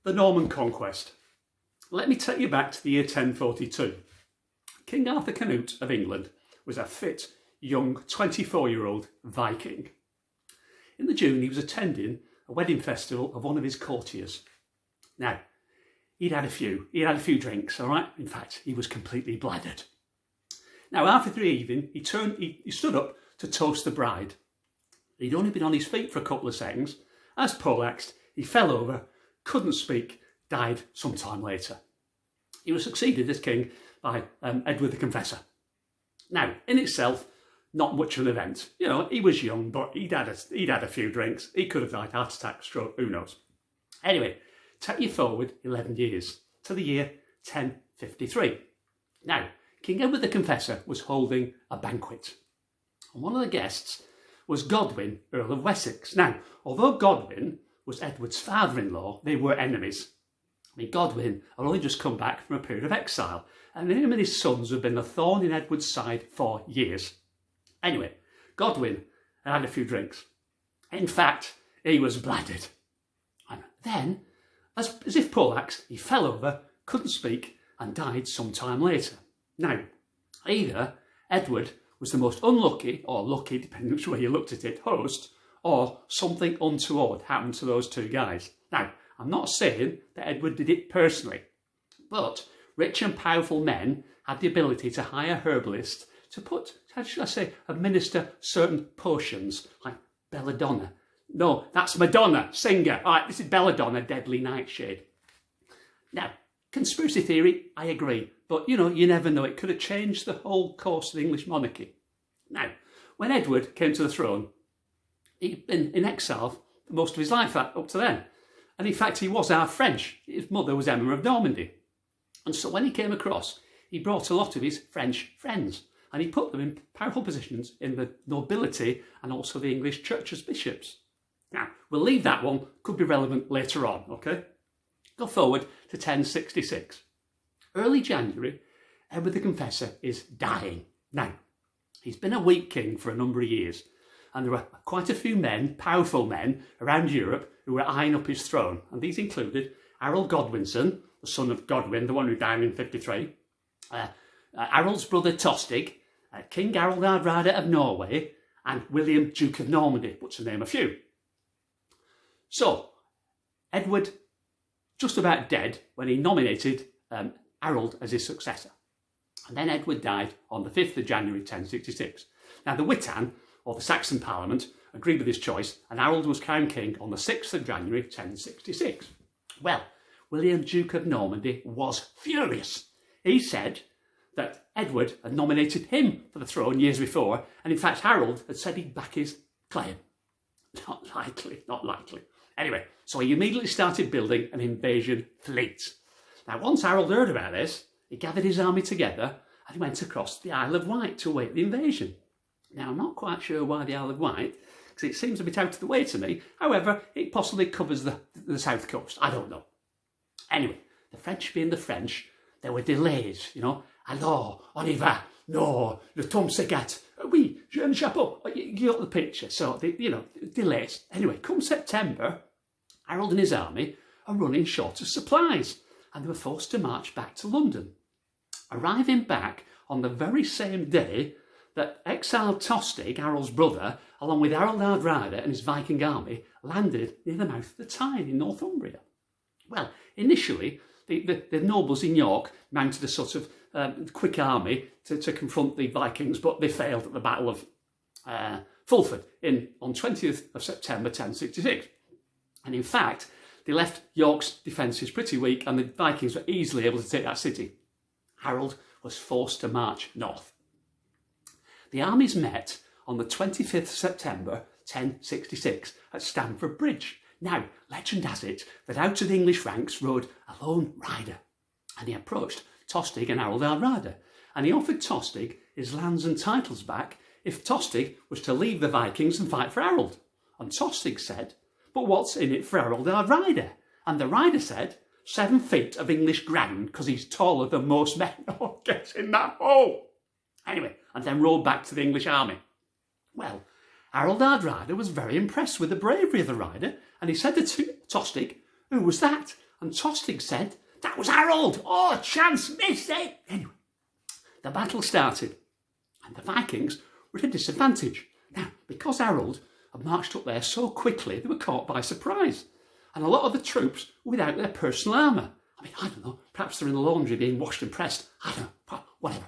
The Norman Conquest. Let me take you back to the year 1042. King Arthur Canute of England was a fit, young 24-year-old Viking. In the June, he was attending a wedding festival of one of his courtiers. Now, he'd had a few drinks, all right? In fact, he was completely bladdered. Now, after the evening, he stood up to toast the bride. He'd only been on his feet for a couple of seconds. As poleaxed, he fell over, couldn't speak, died some time later. He was succeeded as king by Edward the Confessor. Now, in itself, not much of an event. You know, he was young, but he'd had a few drinks. He could have died, heart attack, stroke, who knows. Anyway, take you forward 11 years to the year 1053. Now, King Edward the Confessor was holding a banquet. And one of the guests was Godwin, Earl of Wessex. Now, although Godwin was Edward's father-in-law, they were enemies. I mean, Godwin had only just come back from a period of exile, and him and his sons had been a thorn in Edward's side for years. Anyway, Godwin had a few drinks. In fact, he was bladdered. And then, as if poleaxed, he fell over, couldn't speak, and died some time later. Now, either Edward was the most unlucky, or lucky, depending which way you looked at it, host, or something untoward happened to those two guys. Now, I'm not saying that Edward did it personally, but rich and powerful men had the ability to hire herbalists to administer certain potions, like belladonna. No, that's Madonna, singer. All right, this is belladonna, deadly nightshade. Now, conspiracy theory, I agree, but you know, you never know. It could have changed the whole course of the English monarchy. Now, when Edward came to the throne, he'd been in exile for most of his life up to then. And in fact, he was half French. His mother was Emma of Normandy. And so when he came across, he brought a lot of his French friends and he put them in powerful positions in the nobility and also the English church as bishops. Now, we'll leave that one, could be relevant later on, okay? Go forward to 1066. Early January, Edward the Confessor is dying. Now, he's been a weak king for a number of years, and there were quite a few men, powerful men, around Europe who were eyeing up his throne, and these included Harold Godwinson, the son of Godwin, the one who died in 53, Harold's brother Tostig, King Harold Hardrada of Norway, and William, Duke of Normandy, but to name a few. So, Edward, just about dead when he nominated Harold as his successor. And then Edward died on the 5th of January 1066. Now, the Witan, or the Saxon Parliament, agreed with his choice, and Harold was crowned king on the 6th of January 1066. Well, William, Duke of Normandy, was furious. He said that Edward had nominated him for the throne years before, and in fact Harold had said he'd back his claim. Not likely, not likely. Anyway, so he immediately started building an invasion fleet. Now, once Harold heard about this, he gathered his army together and he went across the Isle of Wight to await the invasion. Now, I'm not quite sure why the Isle of Wight, because it seems a bit out of the way to me. However, it possibly covers the south coast. I don't know. Anyway, the French being the French, there were delays, you know. Alors, on y va. No, le temps se gâte. Oui, j'ai un chapeau. You got the picture. So, delays. Anyway, come September, Harold and his army are running short of supplies, and they were forced to march back to London. Arriving back on the very same day that exiled Tostig, Harold's brother, along with Harold Hardrada and his Viking army, landed near the mouth of the Tyne in Northumbria. Well, initially, the nobles in York mounted a sort of quick army to confront the Vikings, but they failed at the Battle of Fulford on 20th of September 1066. And in fact, they left York's defences pretty weak, and the Vikings were easily able to take that city. Harold was forced to march north. The armies met on the 25th of September 1066 at Stamford Bridge. Now, legend has it that out of the English ranks rode a lone rider, and he approached Tostig and Harold Hardrada, and he offered Tostig his lands and titles back if Tostig was to leave the Vikings and fight for Harold. And Tostig said, "But what's in it for Harold Hardrada?" And the rider said, 7 feet of English ground, because he's taller than most men. Oh, get in that hole! Anyway, and then rode back to the English army. Well, Harold Hardrada was very impressed with the bravery of the rider, and he said to Tostig, "Who was that?" And Tostig said, "That was Harold! Oh, chance missed it!" Anyway, the battle started, and the Vikings were at a disadvantage. Now, because Harold had marched up there so quickly, they were caught by surprise. And a lot of the troops were without their personal armour. I mean, I don't know, perhaps they're in the laundry being washed and pressed. I don't know, whatever.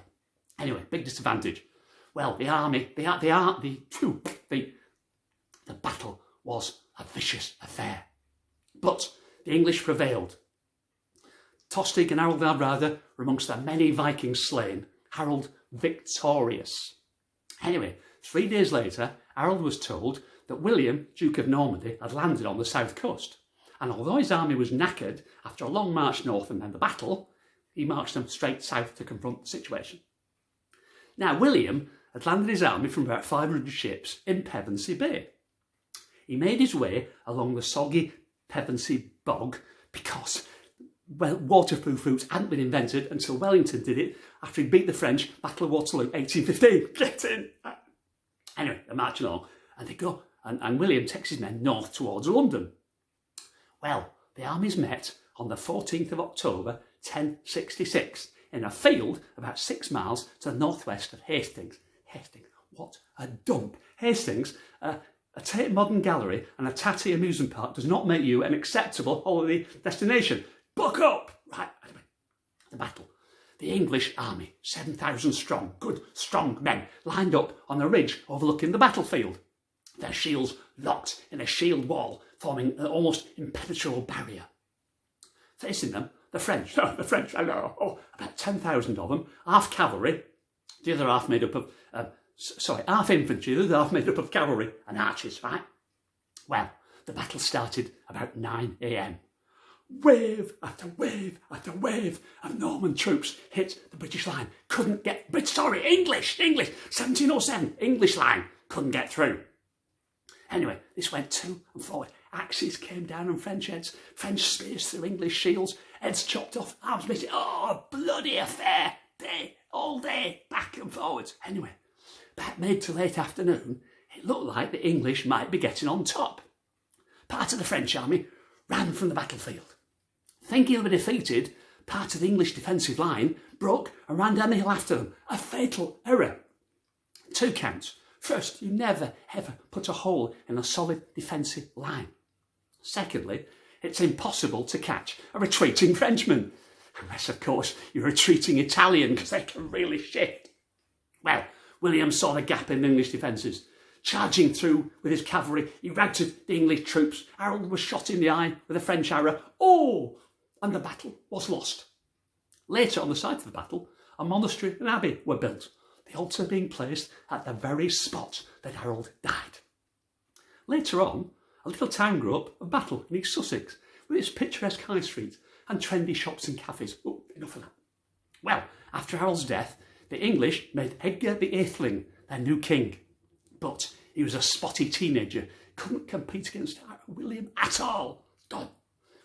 Anyway, big disadvantage. Well, the battle was a vicious affair. But the English prevailed. Tostig and Harold Hardrada were amongst the many Vikings slain, Harold victorious. Anyway, 3 days later, Harold was told that William, Duke of Normandy, had landed on the south coast. And although his army was knackered after a long march north and then the battle, he marched them straight south to confront the situation. Now, William had landed his army from about 500 ships in Pevensey Bay. He made his way along the soggy Pevensey bog because, well, waterproof routes hadn't been invented until Wellington did it after he beat the French, Battle of Waterloo, 1815. Get in! Anyway, they're marching along, and they go, and William takes his men north towards London. Well, the armies met on the 14th of October, 1066, in a field about 6 miles to the northwest of Hastings. Hastings, what a dump. Hastings, a Tate Modern Gallery and a tatty amusement park does not make you an acceptable holiday destination. Buck up! Right, anyway, the battle. The English army, 7,000 strong, good, strong men, lined up on a ridge overlooking the battlefield. Their shields locked in a shield wall, forming an almost impenetrable barrier. Facing them, the French, I know, about 10,000 of them, half cavalry, the other half made up of, half infantry, the other half made up of cavalry and archers, right? Well, the battle started about 9 a.m. Wave after wave after wave of Norman troops hit the British line. English, 1707, English line, couldn't get through. Anyway, this went to and forward. Axes came down on French heads, French spears through English shields, heads chopped off, arms missing. Oh, bloody affair. All day, back and forwards. Anyway, about mid to late afternoon, it looked like the English might be getting on top. Part of the French army ran from the battlefield. Thinking they were defeated, part of the English defensive line broke and ran down the hill after them. A fatal error. 2 counts. First, you never ever put a hole in a solid defensive line. Secondly, it's impossible to catch a retreating Frenchman. Unless, of course, you're a retreating Italian, because they can really shift. Well, William saw the gap in the English defences. Charging through with his cavalry, he routed the English troops. Harold was shot in the eye with a French arrow. Oh! And the battle was lost. Later, on the site of the battle, a monastery and abbey were built, the altar being placed at the very spot that Harold died. Later on, a little town grew up of Battle in East Sussex, with its picturesque high street and trendy shops and cafes. Oh, enough of that. Well, after Harold's death, the English made Edgar the Atheling their new king. But he was a spotty teenager, couldn't compete against William at all. Done.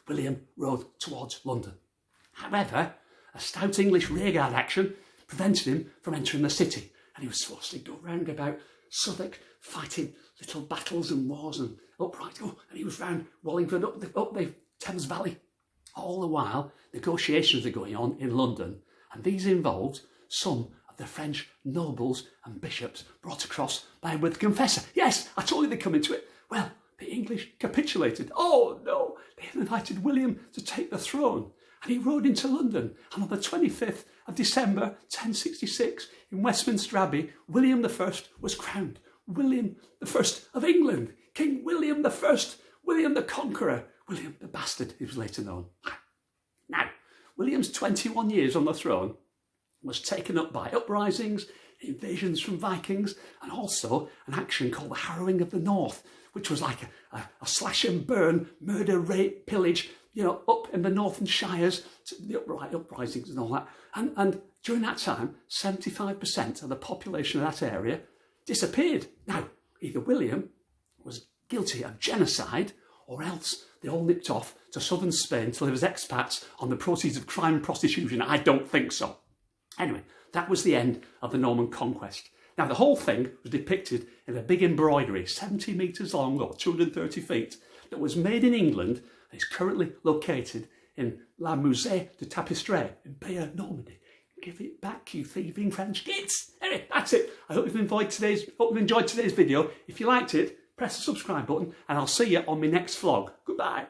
William rode towards London. However, a stout English rearguard action prevented him from entering the city, and he was forced to go round about Southwark, fighting little battles and wars and uprisings. And he was round Wallingford, up the Thames Valley. All the while, negotiations were going on in London, and these involved some of the French nobles and bishops brought across by Edward the Confessor. Yes, I told you they'd come into it. Well, the English capitulated. Oh no, they had invited William to take the throne, and he rode into London, and on the 25th of December 1066, in Westminster Abbey, William I was crowned. William I of England, King William I, William the Conqueror, William the Bastard, he was later known. Now, William's 21 years on the throne was taken up by uprisings, invasions from Vikings, and also an action called the Harrowing of the North, which was like a slash and burn, murder, rape, pillage, up in the northern shires, the uprisings and all that. And during that time, 75% of the population of that area disappeared. Now, either William was guilty of genocide, or else they all nipped off to southern Spain to live as expats on the proceeds of crime and prostitution. I don't think so. Anyway, that was the end of the Norman Conquest. Now, the whole thing was depicted in a big embroidery, 70 metres long or 230 feet, that was made in England and is currently located in La Musée de Tapisserie in Bayeux, Normandy. Give it back, you thieving French kids. Anyway, that's it. I hope you've enjoyed today's video. If you liked it, press the subscribe button and I'll see you on my next vlog. Goodbye.